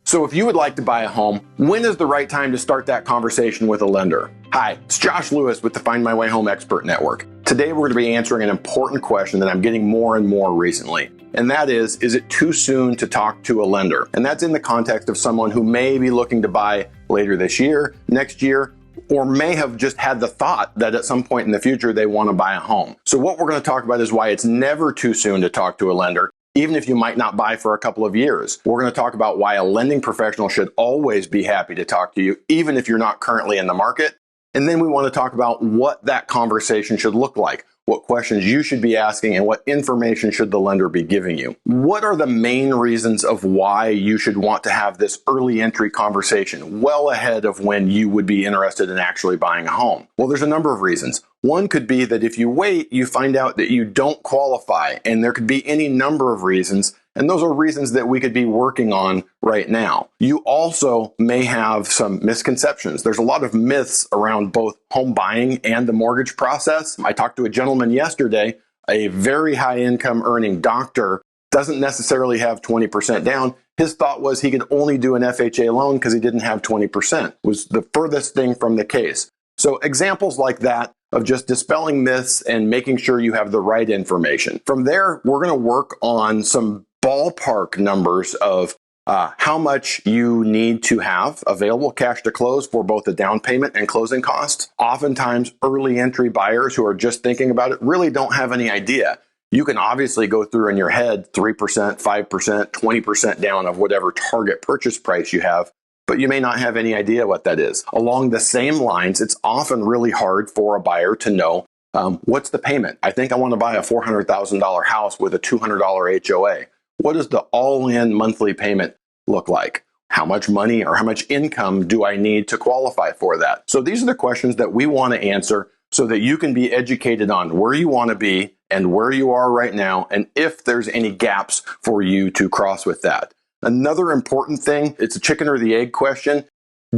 So if you would like to buy a home, when is the right time to start that conversation with a lender? Hi, it's Josh Lewis with the Find My Way Home Expert Network. Today we're going to be answering an important question that I'm getting more and more recently. And that is it too soon to talk to a lender? And that's in the context of someone who may be looking to buy later this year, next year, or may have just had the thought that at some point in the future they want to buy a home. So what we're going to talk about is why it's never too soon to talk to a lender, even if you might not buy for a couple of years. We're going to talk about why a lending professional should always be happy to talk to you, even if you're not currently in the market. And then we want to talk about what that conversation should look like, what questions you should be asking, and what information should the lender be giving you. What are the main reasons of why you should want to have this early entry conversation well ahead of when you would be interested in actually buying a home? Well, there's a number of reasons. One could be that if you wait, you find out that you don't qualify, and there could be any number of reasons, and those are reasons that we could be working on right now. You also may have some misconceptions. There's a lot of myths around both home buying and the mortgage process. I talked to a gentleman yesterday, a very high income earning doctor, doesn't necessarily have 20% down. His thought was he could only do an FHA loan because he didn't have 20%. Was the furthest thing from the case. So examples like that of just dispelling myths and making sure you have the right information. From there, we're going to work on some ballpark numbers of how much you need to have available cash to close for both the down payment and closing costs. Oftentimes, early entry buyers who are just thinking about it really don't have any idea. You can obviously go through in your head 3%, 5%, 20% down of whatever target purchase price you have, but you may not have any idea what that is. Along the same lines, it's often really hard for a buyer to know what's the payment. I think I want to buy a $400,000 house with a $200 HOA. What does the all-in monthly payment look like? How much money or how much income do I need to qualify for that? So these are the questions that we want to answer so that you can be educated on where you want to be and where you are right now, and if there's any gaps for you to cross with that. Another important thing, it's a chicken or the egg question.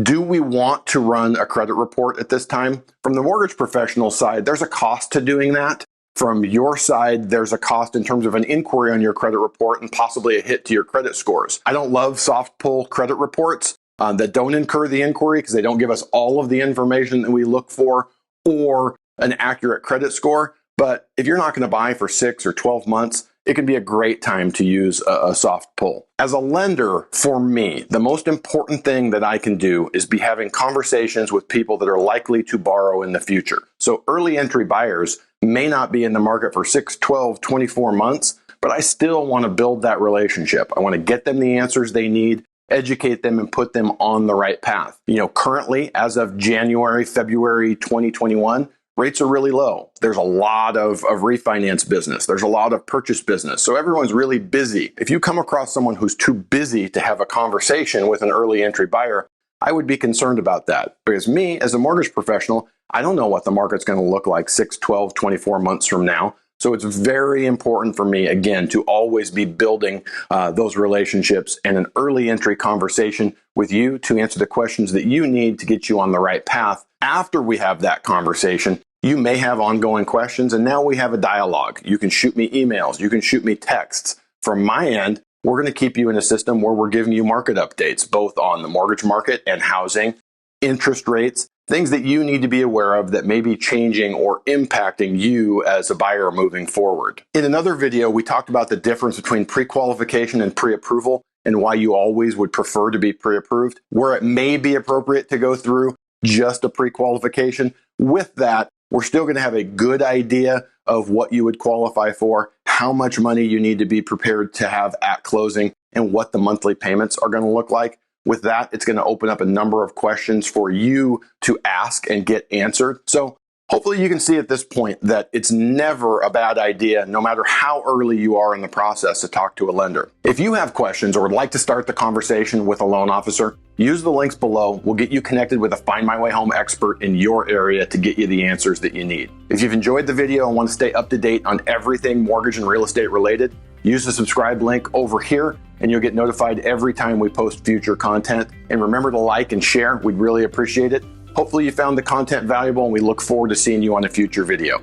Do we want to run a credit report at this time? From the mortgage professional side, there's a cost to doing that. From your side, there's a cost in terms of an inquiry on your credit report and possibly a hit to your credit scores. I don't love soft pull credit reports that don't incur the inquiry because they don't give us all of the information that we look for or an accurate credit score. But if you're not going to buy for 6 or 12 months, it can be a great time to use a soft pull. As a lender, for me, the most important thing that I can do is be having conversations with people that are likely to borrow in the future. So early entry buyers may not be in the market for 6, 12, 24 months, but I still want to build that relationship. I want to get them the answers they need, educate them, and put them on the right path. Currently, as of January, February 2021, rates are really low. There's a lot of refinance business. There's a lot of purchase business. So everyone's really busy. If you come across someone who's too busy to have a conversation with an early entry buyer, I would be concerned about that. Because me, as a mortgage professional, I don't know what the market's going to look like 6, 12, 24 months from now. So it's very important for me, again, to always be building those relationships and an early entry conversation with you to answer the questions that you need to get you on the right path. After we have that conversation, you may have ongoing questions, and now we have a dialogue. You can shoot me emails. You can shoot me texts. From my end, we're going to keep you in a system where we're giving you market updates, both on the mortgage market and housing, interest rates, things that you need to be aware of that may be changing or impacting you as a buyer moving forward. In another video, we talked about the difference between pre-qualification and pre-approval and why you always would prefer to be pre-approved, where it may be appropriate to go through just a pre-qualification. With that, we're still going to have a good idea of what you would qualify for, how much money you need to be prepared to have at closing, and what the monthly payments are going to look like. With that, it's going to open up a number of questions for you to ask and get answered. So hopefully you can see at this point that it's never a bad idea, no matter how early you are in the process, to talk to a lender. If you have questions or would like to start the conversation with a loan officer, use the links below. We'll get you connected with a Find My Way Home expert in your area to get you the answers that you need. If you've enjoyed the video and want to stay up to date on everything mortgage and real estate related, use the subscribe link over here and you'll get notified every time we post future content. And remember to like and share. We'd really appreciate it. Hopefully you found the content valuable, and we look forward to seeing you on a future video.